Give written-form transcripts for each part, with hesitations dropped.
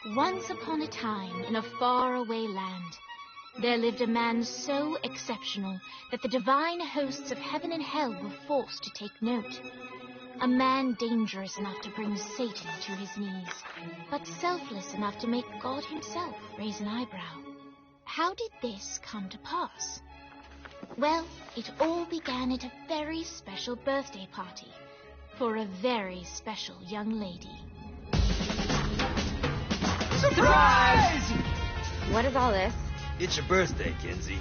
Once upon a time, in a faraway land, there lived a man so exceptional that the divine hosts of heaven and hell were forced to take note. A man dangerous enough to bring Satan to his knees, but selfless enough to make God himself raise an eyebrow. How did this come to pass? Well, it all began at a very special birthday party for a very special young lady. Surprise! What is all this? It's your birthday, Kinsey.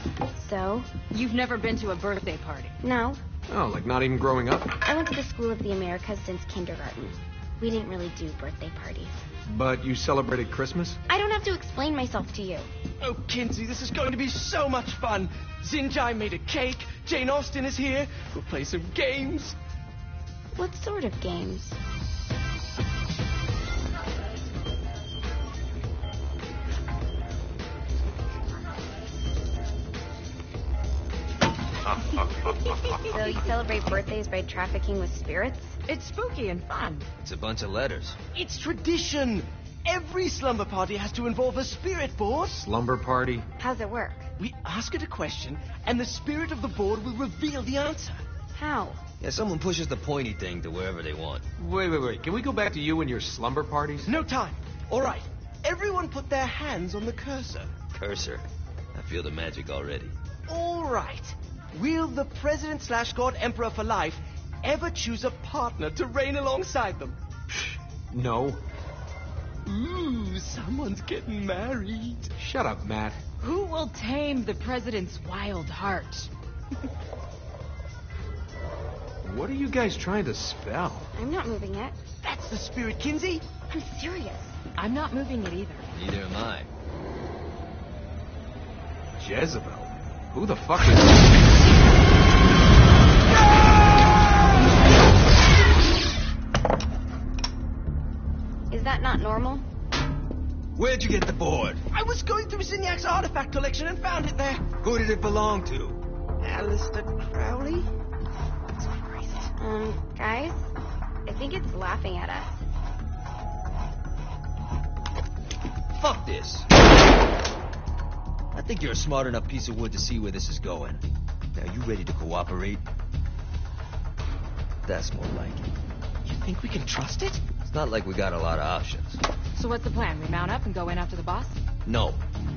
So? You've never been to a birthday party? No. Oh, like not even growing up? I went to the School of the Americas since kindergarten. We didn't really do birthday parties. But you celebrated Christmas? I don't have to explain myself to you. Oh, Kinsey, this is going to be so much fun. Zinjai made a cake. Jane Austen is here. We'll play some games. What sort of games? So you celebrate birthdays by trafficking with spirits? It's spooky and fun. It's a bunch of letters. It's tradition. Every slumber party has to involve a spirit board. Slumber party? How's it work? We ask it a question, and the spirit of the board will reveal the answer. How? Yeah, someone pushes the pointy thing to wherever they want. Wait. Can we go back to you and your slumber parties? No time. All right. Everyone put their hands on the cursor. Cursor. I feel the magic already. All right. Will the President/God Emperor for life ever choose a partner to reign alongside them? No. Ooh, someone's getting married. Shut up, Matt. Who will tame the president's wild heart? What are you guys trying to spell? I'm not moving it. That's the spirit, Kinsey. I'm serious. I'm not moving it either. Neither am I. Jezebel? Who the fuck is... Is that not normal? Where'd you get the board? I was going through Zinyak's artifact collection and found it there. Who did it belong to? Alistair Crowley? Guys? I think it's laughing at us. Fuck this. I think you're a smart enough piece of wood to see where this is going. Now, you ready to cooperate? That's more like it. You think we can trust it? It's not like we got a lot of options. So what's the plan? We mount up and go in after the boss? No,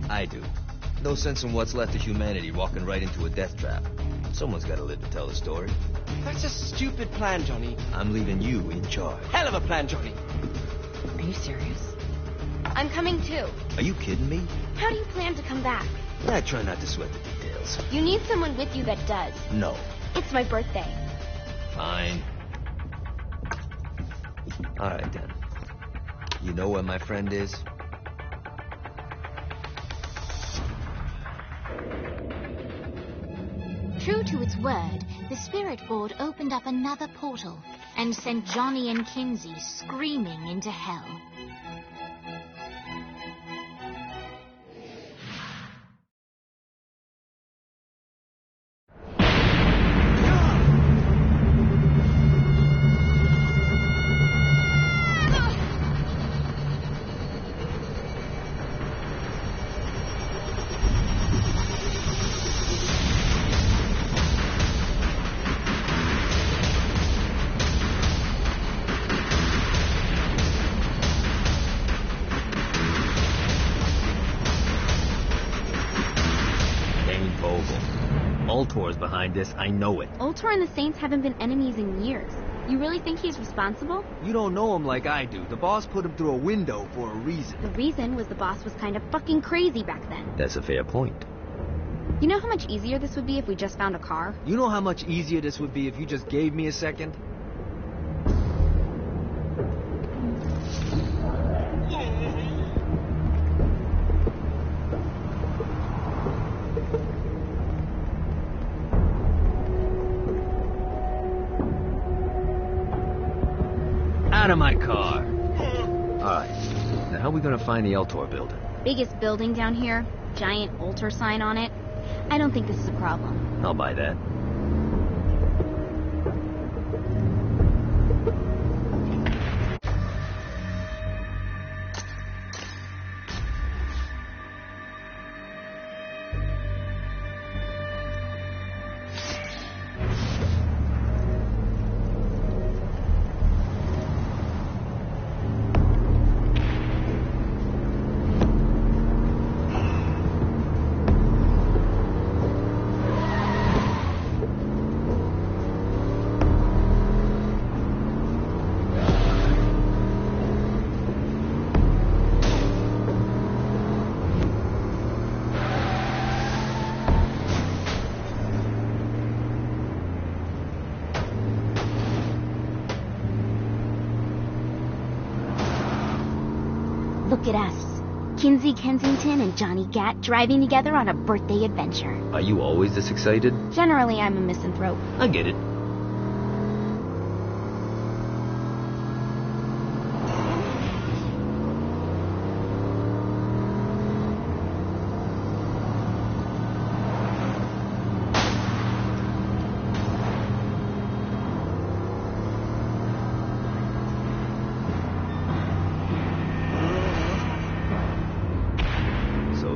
I do. No sense in what's left of humanity walking right into a death trap. Someone's got to live to tell the story. That's a stupid plan, Johnny. I'm leaving you in charge. Hell of a plan, Johnny. Are you serious? I'm coming too. Are you kidding me? How do you plan to come back? I try not to sweat the details. You need someone with you that does. No. It's my birthday. Fine. All right, then. You know where my friend is? True to its word, the spirit board opened up another portal and sent Johnny and Kinsey screaming into hell. Ultor's behind this, I know it. Ultor and the Saints haven't been enemies in years. You really think he's responsible? You don't know him like I do. The boss put him through a window for a reason. The reason was the boss was kind of fucking crazy back then. That's a fair point. You know how much easier this would be if we just found a car? You know how much easier this would be if you just gave me a second? Out of my car. Alright. Now how are we gonna find the Eltor building? Biggest building down here. Giant Ultor sign on it. I don't think this is a problem. I'll buy that. Look at us. Kinsey Kensington and Johnny Gat driving together on a birthday adventure. Are you always this excited? Generally, I'm a misanthrope. I get it.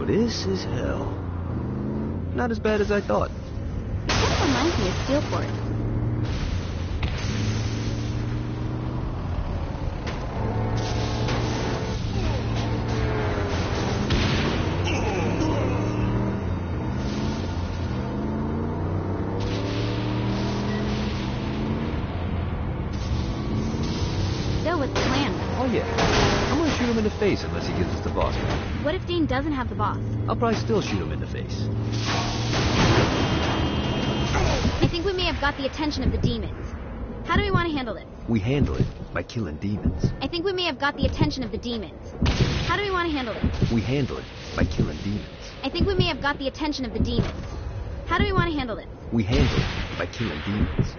This is hell. Not as bad as I thought. That reminds me of Steelport. So what's the plan? Oh yeah. I'm gonna shoot him in the face unless he gives us the boss back. What if Dean doesn't have the boss? I'll probably still shoot him in the face. I think we may have got the attention of the demons. How do we want to handle this? We handle it by killing demons. I think we may have got the attention of the demons. How do we want to handle this? We handle it by killing demons. I think we may have got the attention of the demons. How do we want to handle this? We handle it by killing demons.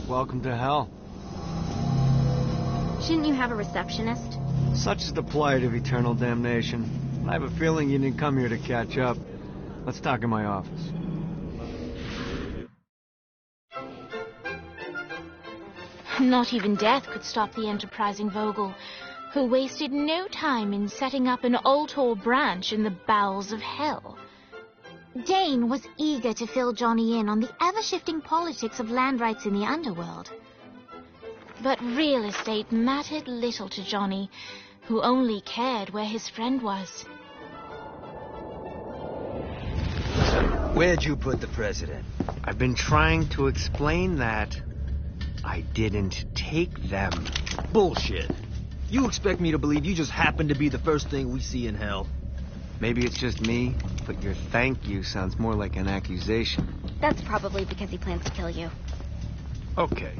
Welcome to hell. Shouldn't you have a receptionist? Such is the plight of eternal damnation. I have a feeling you didn't come here to catch up. Let's talk in my office. Not even death could stop the enterprising Vogel, who wasted no time in setting up an Ultor branch in the bowels of hell. Dane was eager to fill Johnny in on the ever-shifting politics of land rights in the underworld. But real estate mattered little to Johnny, who only cared where his friend was. Where'd you put the president? I've been trying to explain that. I didn't take them. Bullshit. You expect me to believe you just happened to be the first thing we see in hell? Maybe it's just me, but your thank you sounds more like an accusation. That's probably because he plans to kill you. Okay.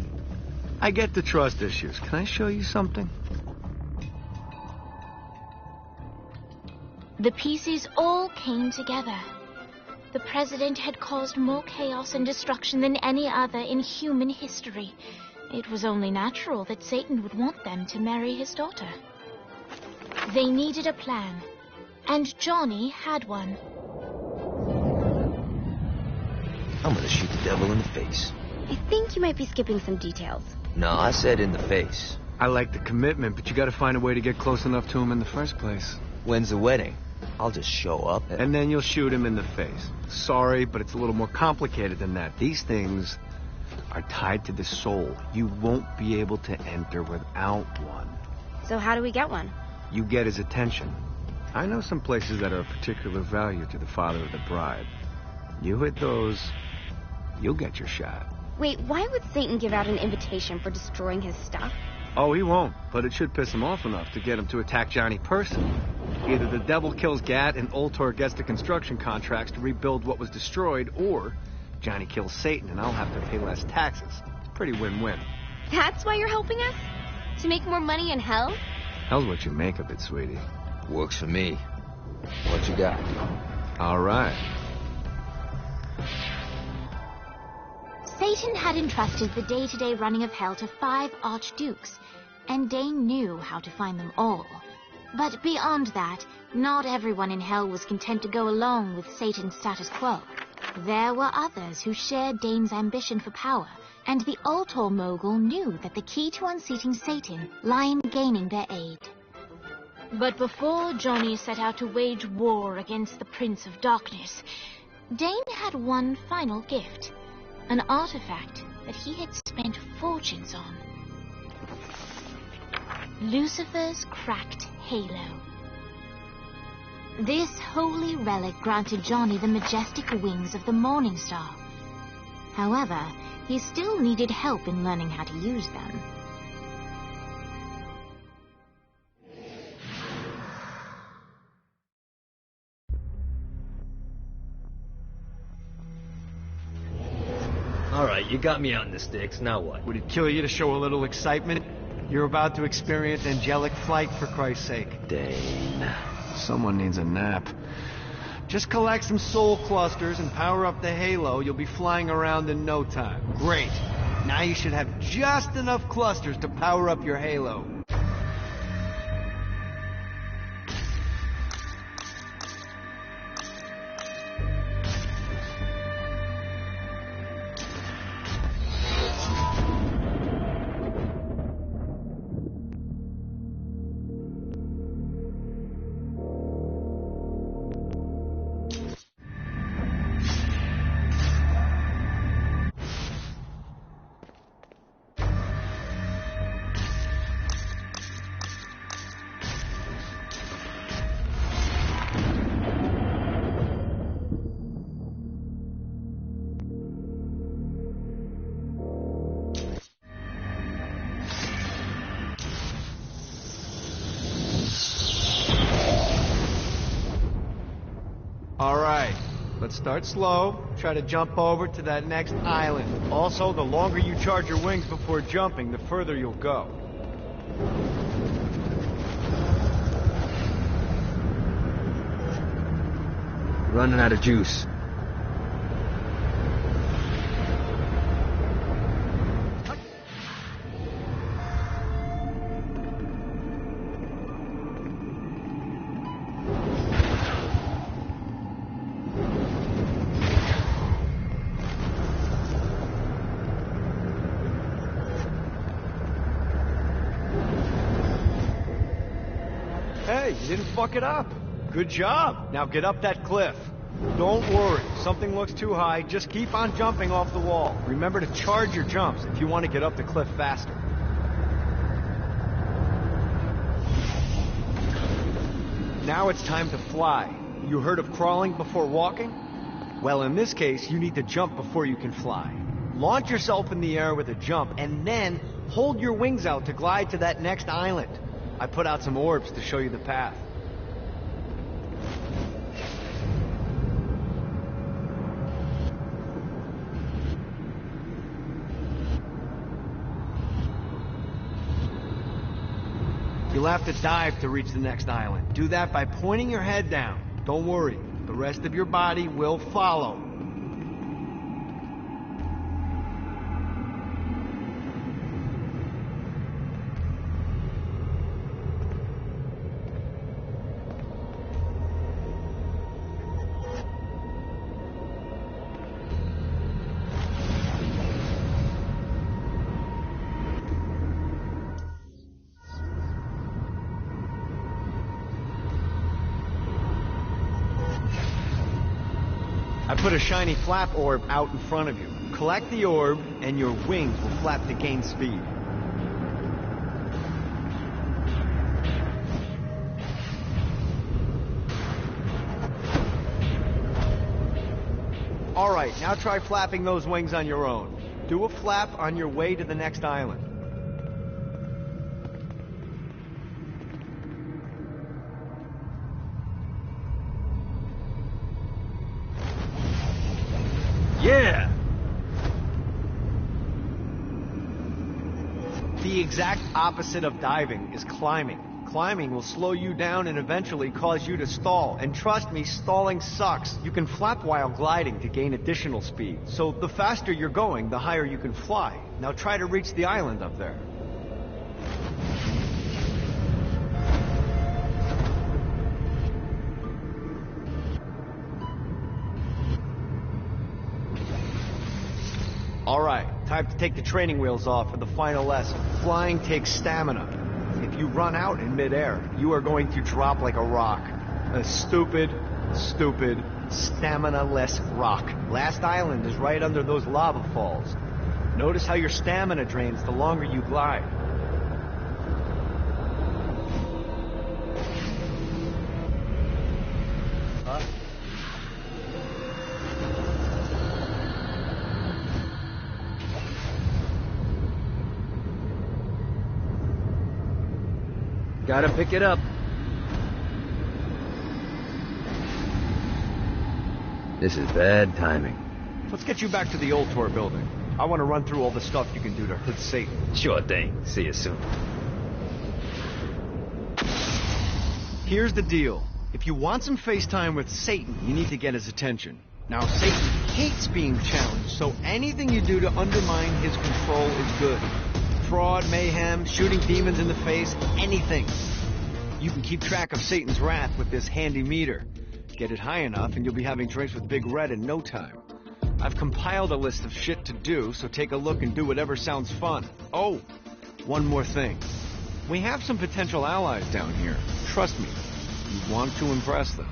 I get the trust issues. Can I show you something? The pieces all came together. The president had caused more chaos and destruction than any other in human history. It was only natural that Satan would want them to marry his daughter. They needed a plan, and Johnny had one. I'm gonna shoot the devil in the face. I think you might be skipping some details. No, I said in the face. I like the commitment, but you gotta find a way to get close enough to him in the first place. When's the wedding? I'll just show up. And then you'll shoot him in the face. Sorry, but it's a little more complicated than that. These things are tied to the soul. You won't be able to enter without one. So how do we get one? You get his attention. I know some places that are of particular value to the father of the bride. You hit those, you'll get your shot. Wait, why would Satan give out an invitation for destroying his stuff? Oh, he won't, but it should piss him off enough to get him to attack Johnny personally. Either the devil kills Gat and Ultor gets the construction contracts to rebuild what was destroyed, or Johnny kills Satan and I'll have to pay less taxes. It's pretty win-win. That's why you're helping us? To make more money in hell? Hell's what you make of it, sweetie. Works for me. What you got? All right. Satan had entrusted the day-to-day running of hell to 5 archdukes, and Dane knew how to find them all. But beyond that, not everyone in hell was content to go along with Satan's status quo. There were others who shared Dane's ambition for power, and the Ultor mogul knew that the key to unseating Satan lay in gaining their aid. But before Johnny set out to wage war against the Prince of Darkness, Dane had one final gift. An artifact that he had spent fortunes on. Lucifer's cracked halo. This holy relic granted Johnny the majestic wings of the Morning Star. However, he still needed help in learning how to use them. Alright, you got me out in the sticks, now what? Would it kill you to show a little excitement? You're about to experience angelic flight, for Christ's sake. Dane. Someone needs a nap. Just collect some soul clusters and power up the halo. You'll be flying around in no time. Great. Now you should have just enough clusters to power up your halo. Alright, let's start slow. Try to jump over to that next island. Also, the longer you charge your wings before jumping, the further you'll go. Running out of juice. Hey, you didn't fuck it up. Good job. Now get up that cliff. Don't worry. If something looks too high, just keep on jumping off the wall. Remember to charge your jumps if you want to get up the cliff faster. Now it's time to fly. You heard of crawling before walking? Well, in this case, you need to jump before you can fly. Launch yourself in the air with a jump, and then hold your wings out to glide to that next island. I put out some orbs to show you the path. You'll have to dive to reach the next island. Do that by pointing your head down. Don't worry, the rest of your body will follow. I put a shiny flap orb out in front of you. Collect the orb, and your wings will flap to gain speed. Alright, now try flapping those wings on your own. Do a flap on your way to the next island. Yeah! The exact opposite of diving is climbing. Climbing will slow you down and eventually cause you to stall. And trust me, stalling sucks. You can flap while gliding to gain additional speed. So the faster you're going, the higher you can fly. Now try to reach the island up there. Alright, time to take the training wheels off for the final lesson. Flying takes stamina. If you run out in midair, you are going to drop like a rock. A stupid, stamina-less rock. Last island is right under those lava falls. Notice how your stamina drains the longer you glide. Gotta pick it up. This is bad timing. Let's get you back to the old tour building. I want to run through all the stuff you can do to hurt Satan. Sure thing. See you soon. Here's the deal. If you want some FaceTime with Satan, you need to get his attention. Now, Satan hates being challenged, so anything you do to undermine his control is good. Fraud, mayhem, shooting demons in the face, anything. You can keep track of Satan's wrath with this handy meter. Get it high enough and you'll be having drinks with Big Red in no time. I've compiled a list of shit to do, so take a look and do whatever sounds fun. Oh, one more thing. We have some potential allies down here. Trust me, you want to impress them.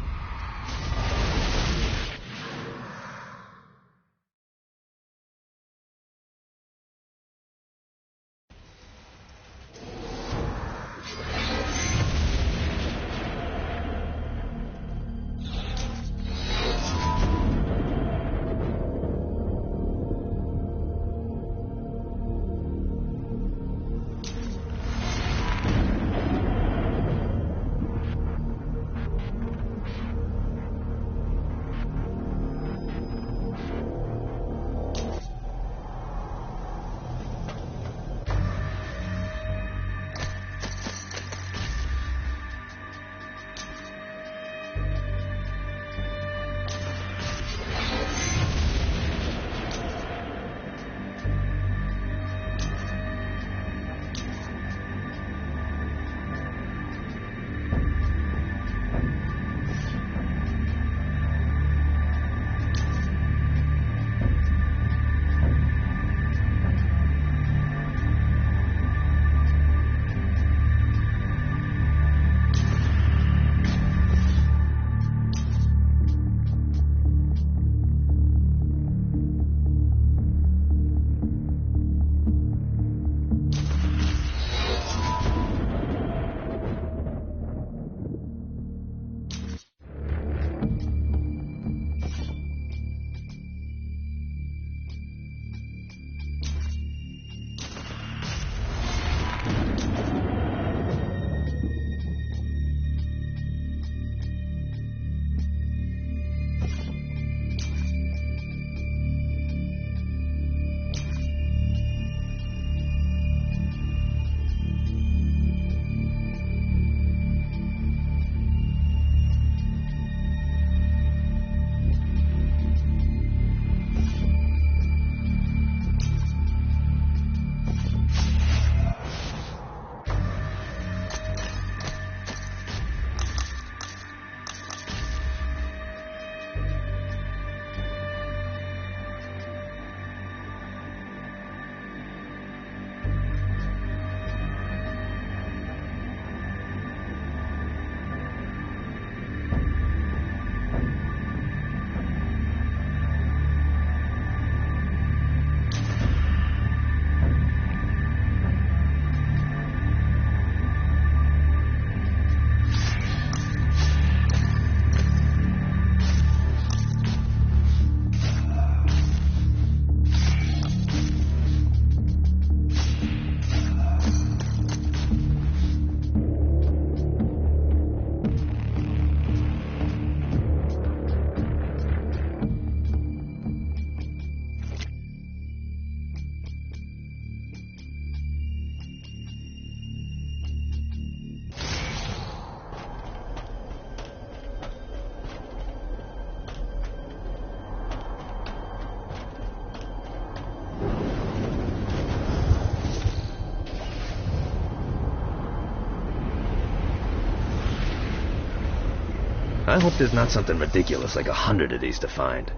I hope there's not something ridiculous like 100 of these to find.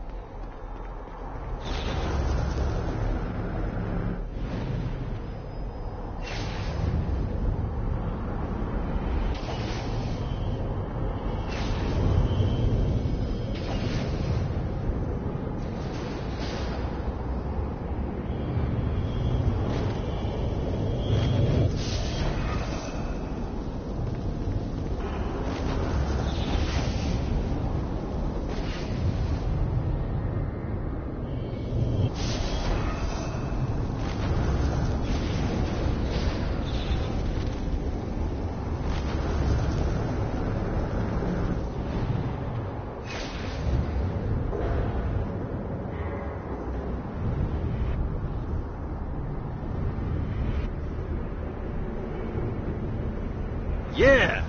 Yeah!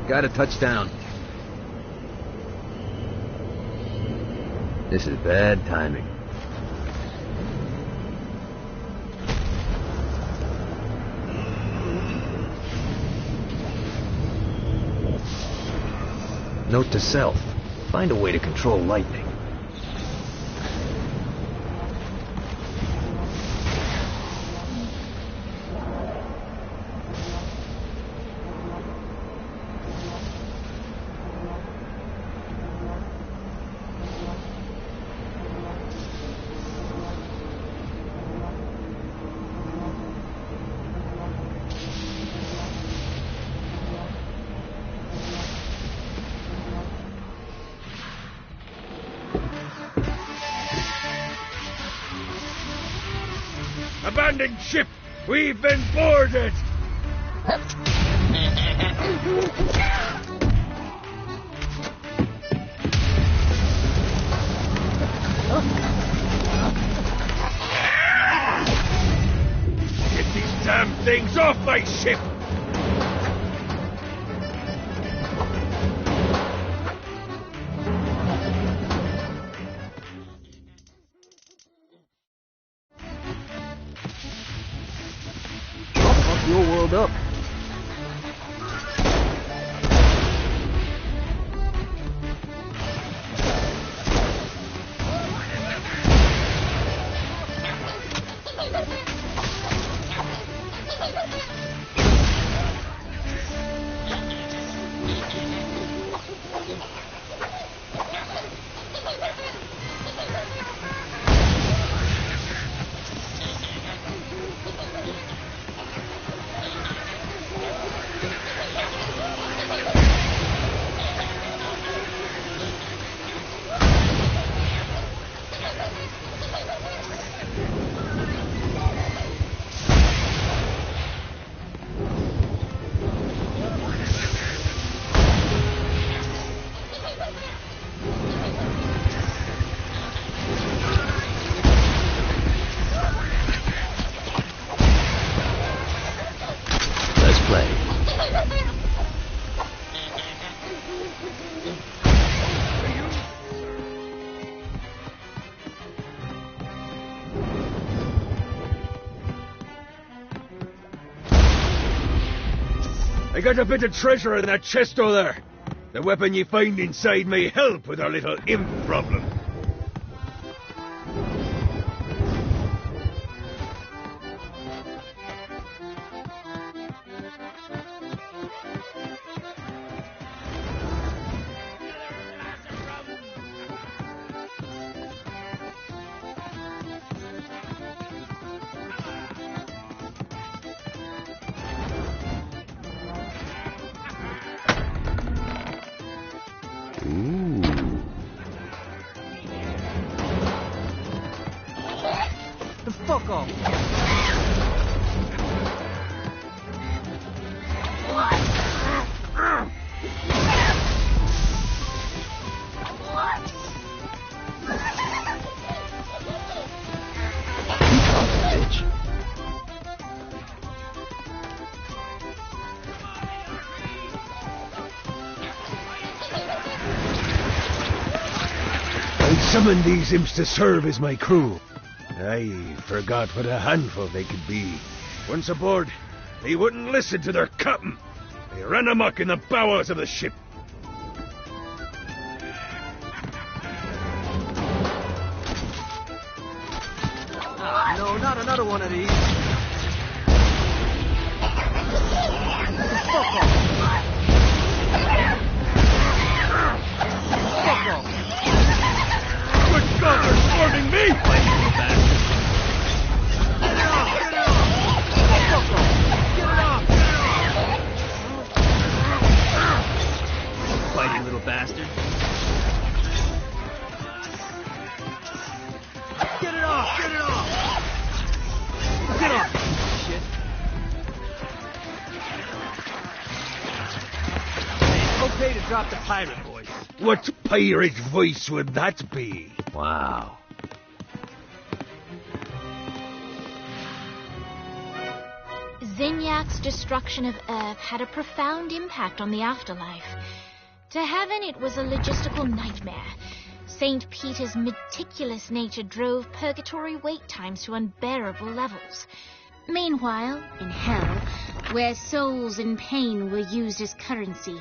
Got a touchdown. This is bad timing. Note to self. Find a way to control lightning. Abandoned ship! We've been boarded! Get these damn things off my ship! Your world up. I got a bit of treasure in that chest over there. The weapon you find inside may help with our little imp problem. Fuck off. I summoned these imps to serve as my crew. I forgot what a handful they could be. Once aboard, they wouldn't listen to their captain. They ran amok in the bowels of the ship. No, not another one of these. Fuck off. Fuck off. Good God, they're swarming me! Get it off, get it off. Fuck off. Get it off, get it off. Fighting little bastard. Get it off, get it off. Get off. Shit. It's okay to drop the pirate voice. What pirate voice would that be? Wow. Zinyak's destruction of Earth had a profound impact on the afterlife. To heaven, it was a logistical nightmare. St. Peter's meticulous nature drove purgatory wait times to unbearable levels. Meanwhile, in hell, where souls in pain were used as currency,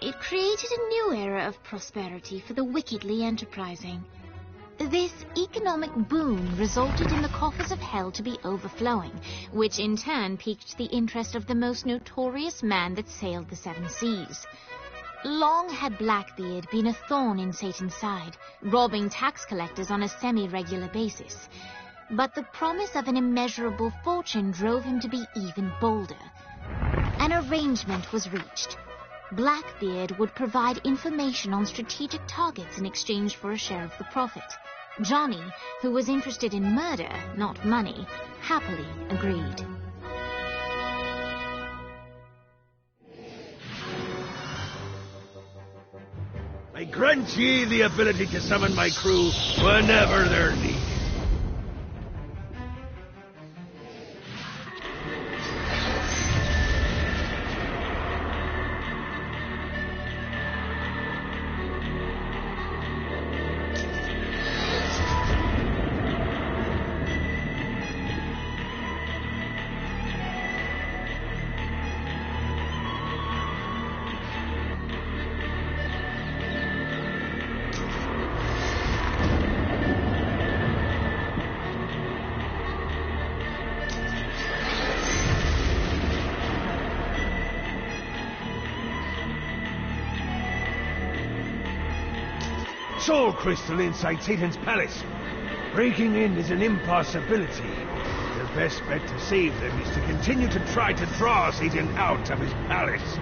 it created a new era of prosperity for the wickedly enterprising. This economic boom resulted in the coffers of hell to be overflowing, which in turn piqued the interest of the most notorious man that sailed the seven seas. Long had Blackbeard been a thorn in Satan's side, robbing tax collectors on a semi-regular basis. But the promise of an immeasurable fortune drove him to be even bolder. An arrangement was reached. Blackbeard would provide information on strategic targets in exchange for a share of the profit. Johnny, who was interested in murder, not money, happily agreed. I grant ye the ability to summon my crew whenever they're needed. Soul crystal inside Satan's palace. Breaking in is an impossibility. The best bet to save them is to continue to try to draw Satan out of his palace.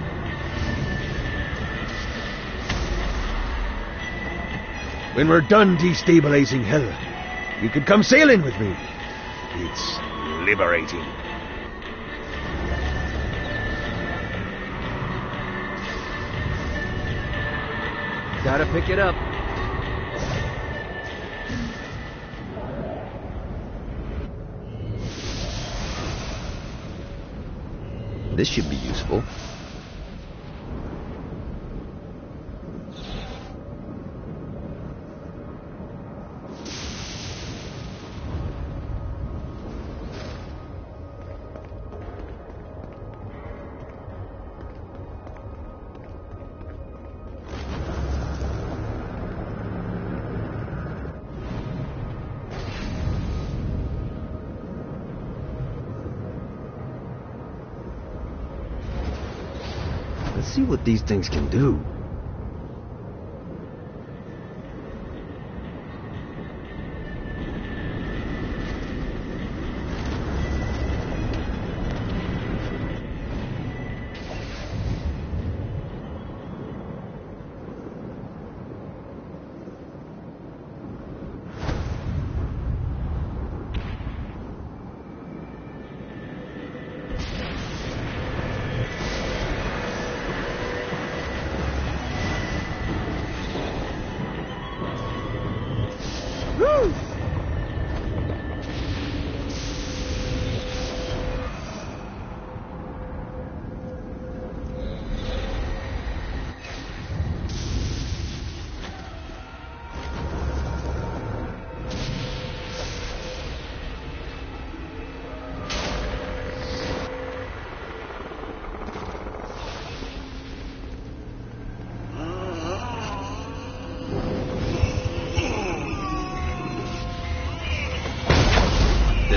When we're done destabilizing hell, you could come sailing with me. It's liberating. Gotta pick it up. This should be useful. Let's see what these things can do.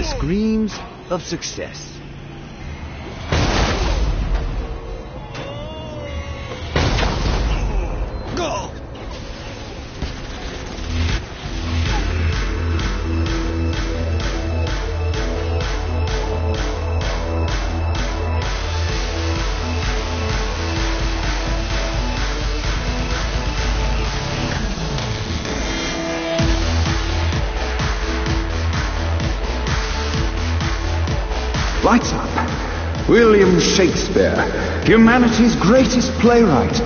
screams of success. Go! Lights up. William Shakespeare, humanity's greatest playwright,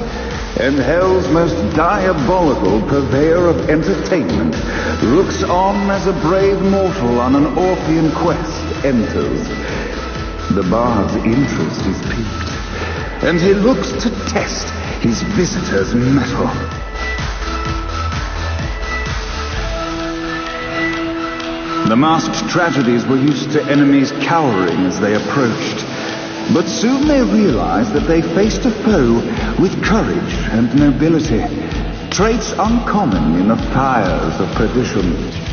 and hell's most diabolical purveyor of entertainment, looks on as a brave mortal on an Orphean quest enters. The bard's interest is piqued, and he looks to test his visitor's mettle. The masked tragedies were used to enemies cowering as they approached, but soon they realized that they faced a foe with courage and nobility, traits uncommon in the fires of perdition.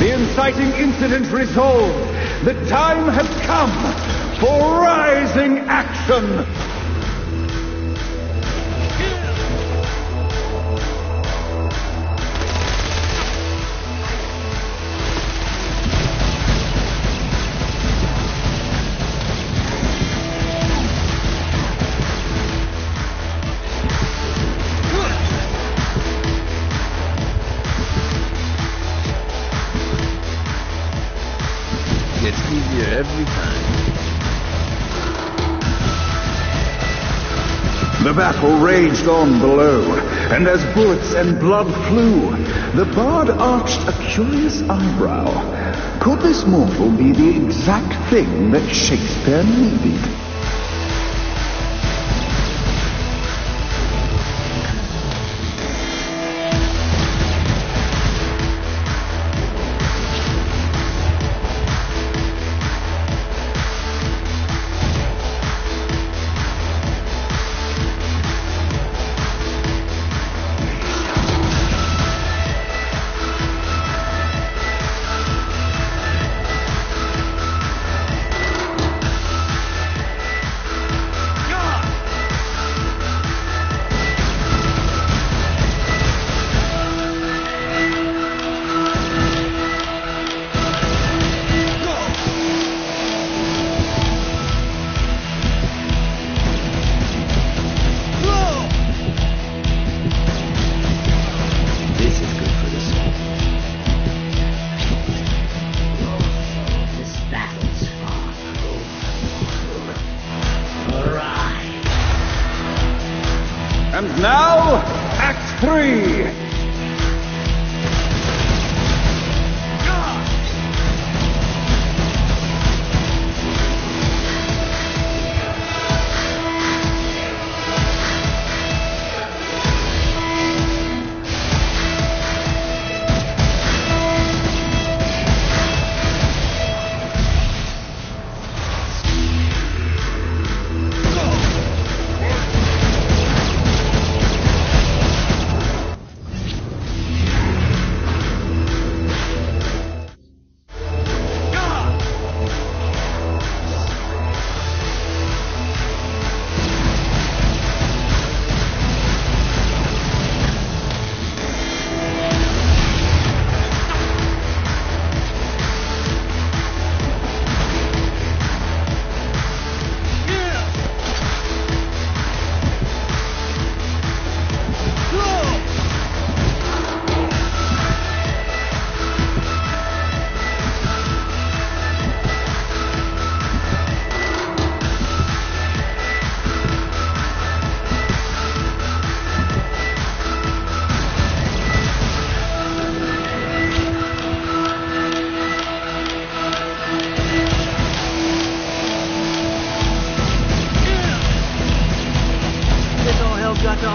The inciting incident resolved. The time has come for rising action. Gets easier every time. The battle raged on below, and as bullets and blood flew, the bard arched a curious eyebrow. Could this mortal be the exact thing that Shakespeare needed? And now, Act 3.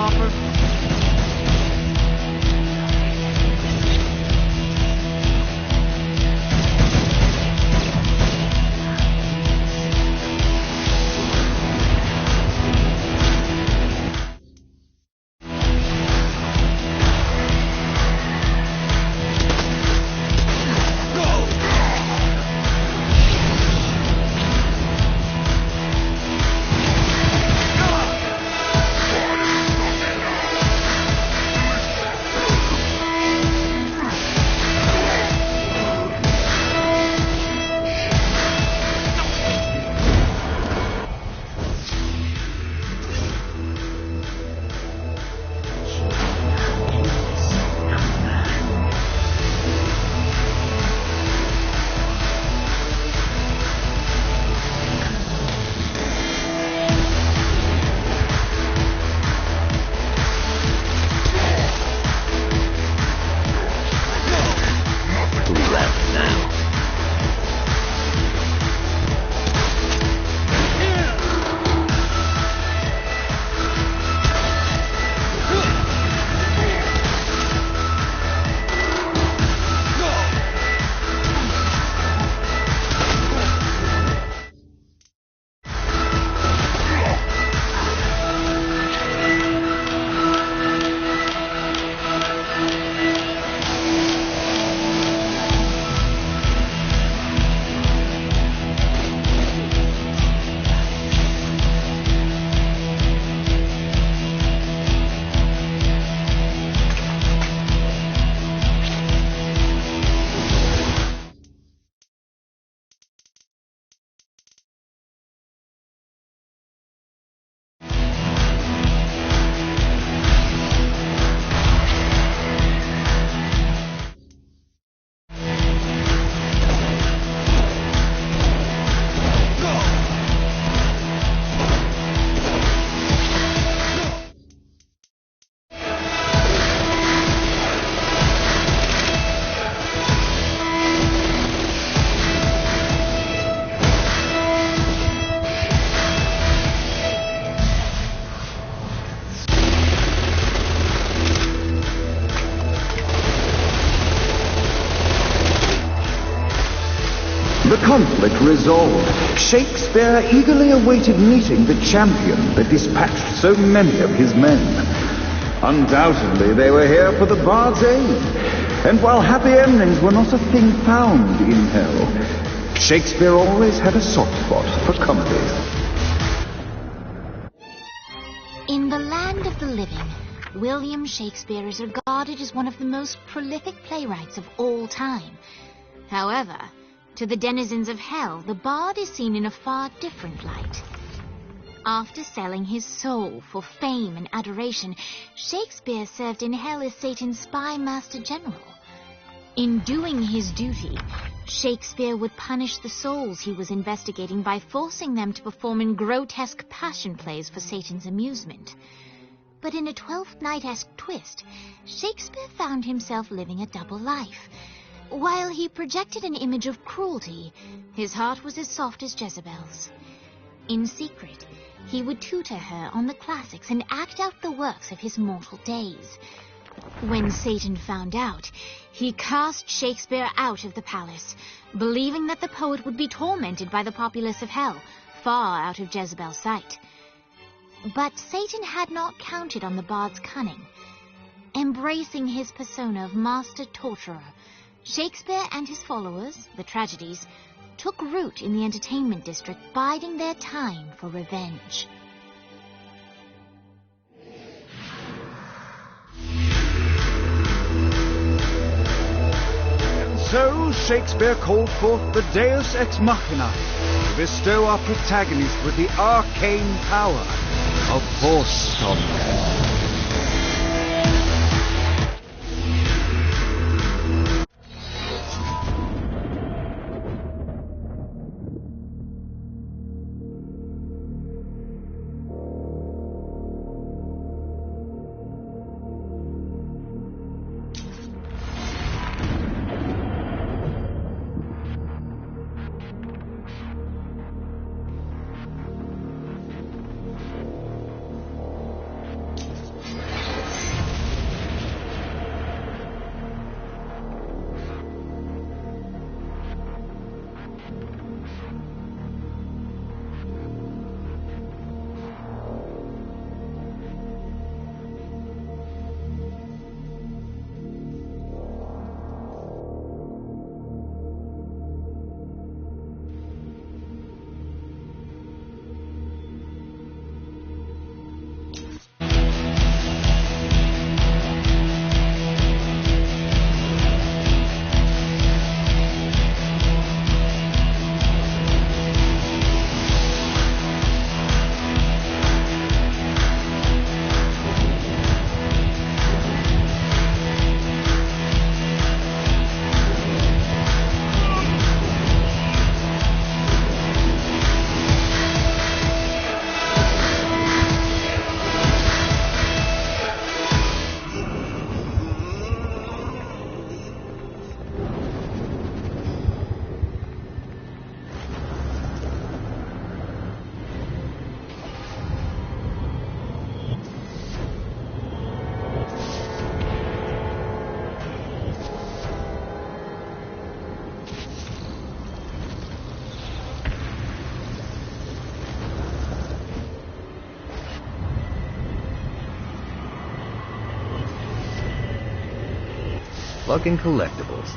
offer? The conflict resolved, Shakespeare eagerly awaited meeting the champion that dispatched so many of his men. Undoubtedly, they were here for the Bard's aid, and while happy endings were not a thing found in hell, Shakespeare always had a soft spot for comedy. In the land of the living, William Shakespeare is regarded as one of the most prolific playwrights of all time. However, to the denizens of hell, the bard is seen in a far different light. After selling his soul for fame and adoration, Shakespeare served in hell as Satan's spy master general. In doing his duty, Shakespeare would punish the souls he was investigating by forcing them to perform in grotesque passion plays for Satan's amusement. But in a Twelfth Night-esque twist, Shakespeare found himself living a double life. While he projected an image of cruelty, his heart was as soft as Jezebel's. In secret, he would tutor her on the classics and act out the works of his mortal days. When Satan found out, he cast Shakespeare out of the palace, believing that the poet would be tormented by the populace of hell, far out of Jezebel's sight. But Satan had not counted on the bard's cunning. Embracing his persona of master torturer, Shakespeare and his followers, the tragedies, took root in the entertainment district, biding their time for revenge. And so Shakespeare called forth the Deus Ex Machina to bestow our protagonist with the arcane power of Force on them. Fucking collectibles.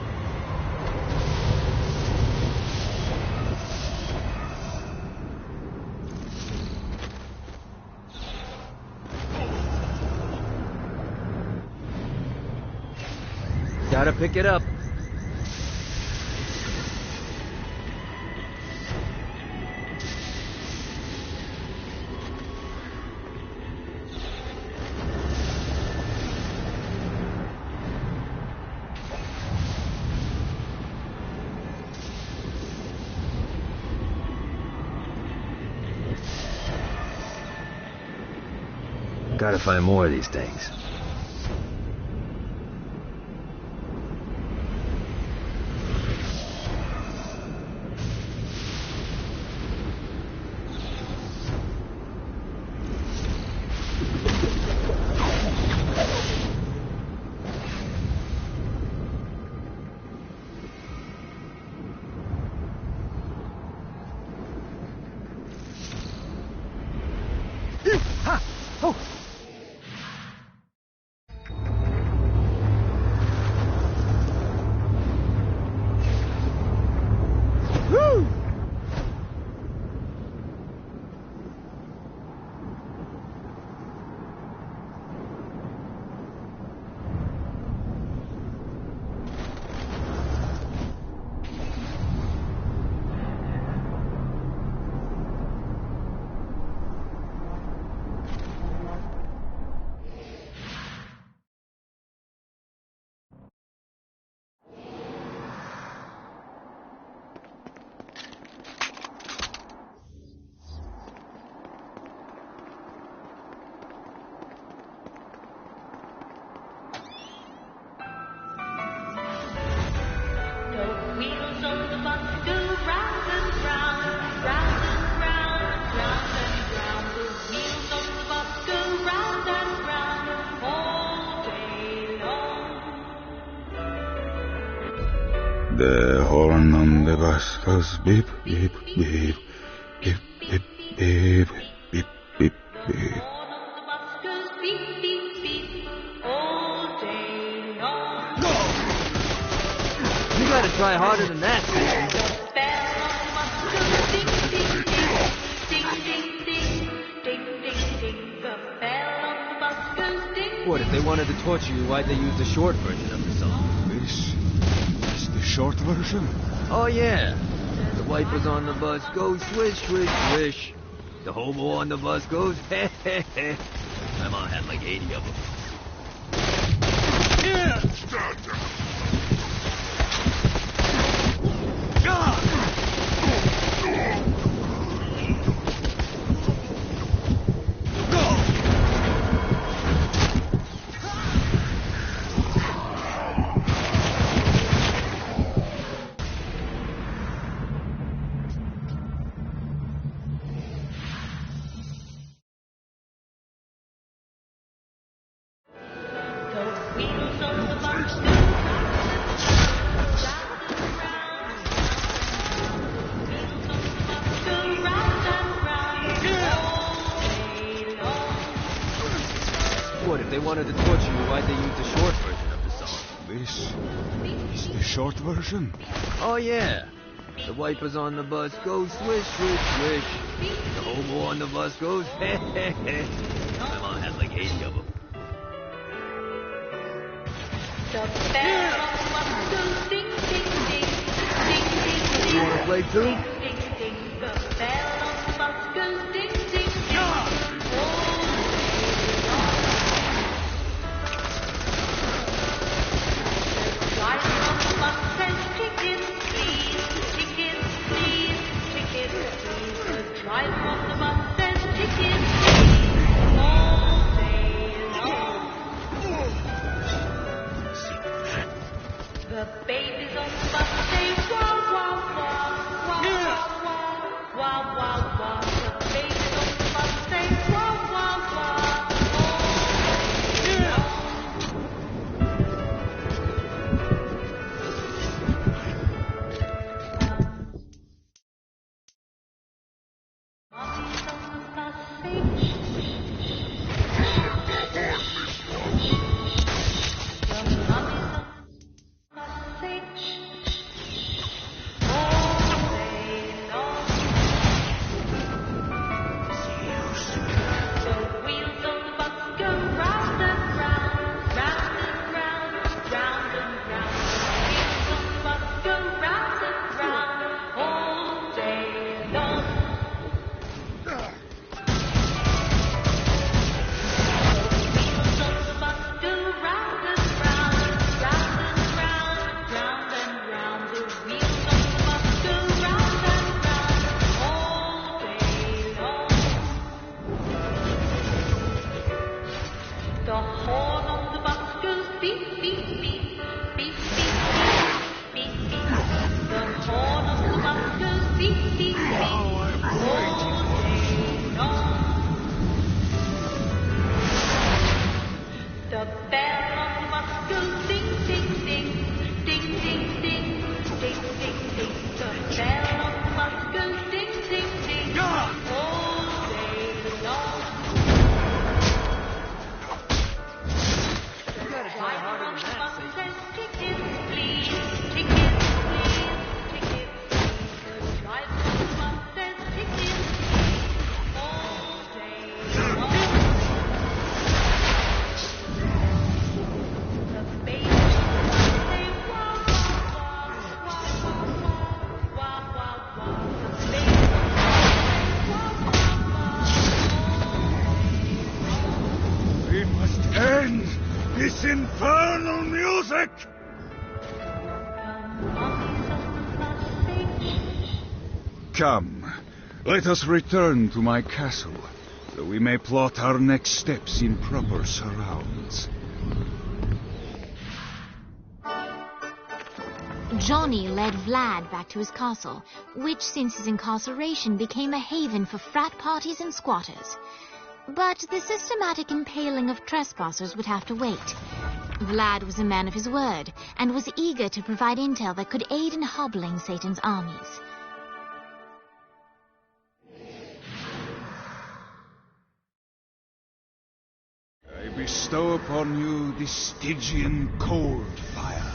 Gotta pick it up. Gotta find more of these things. The horn on the bus goes beep, beep, beep, beep, beep, beep, beep, beep, beep. You gotta try harder than that. What, if they wanted to torture you, why'd they use the short version of the song? This is the short version? Oh, yeah. The wipers on the bus go swish, swish, swish. The hobo on the bus goes heh, heh, heh. My mom had like 80 of them. What, if they wanted to torture you, why'd they use the short version of the song? This is the short version? Oh, yeah. The wipers on the bus go swish, swish, swish. The hobo on the bus goes heh, heh, heh. My mom had like 80 of them. You wanna play too? The babies on the bus say, wow, wow, wow, wow. We must end this infernal music! Come, let us return to my castle, so we may plot our next steps in proper surrounds. Johnny led Vlad back to his castle, which since his incarceration became a haven for frat parties and squatters. But the systematic impaling of trespassers would have to wait. Vlad was a man of his word, and was eager to provide intel that could aid in hobbling Satan's armies. I bestow upon you the Stygian cold fire.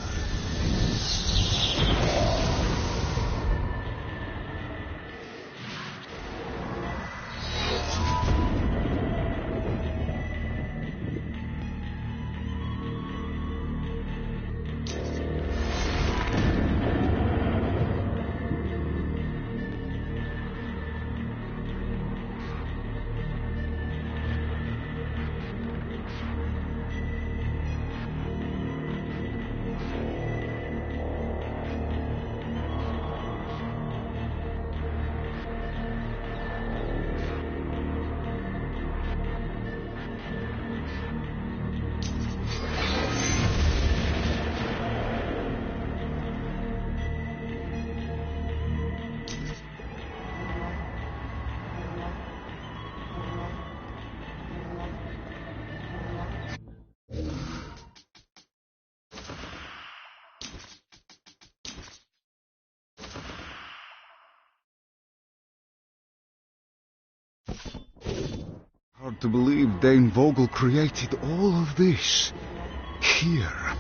Hard to believe Dane Vogel created all of this here.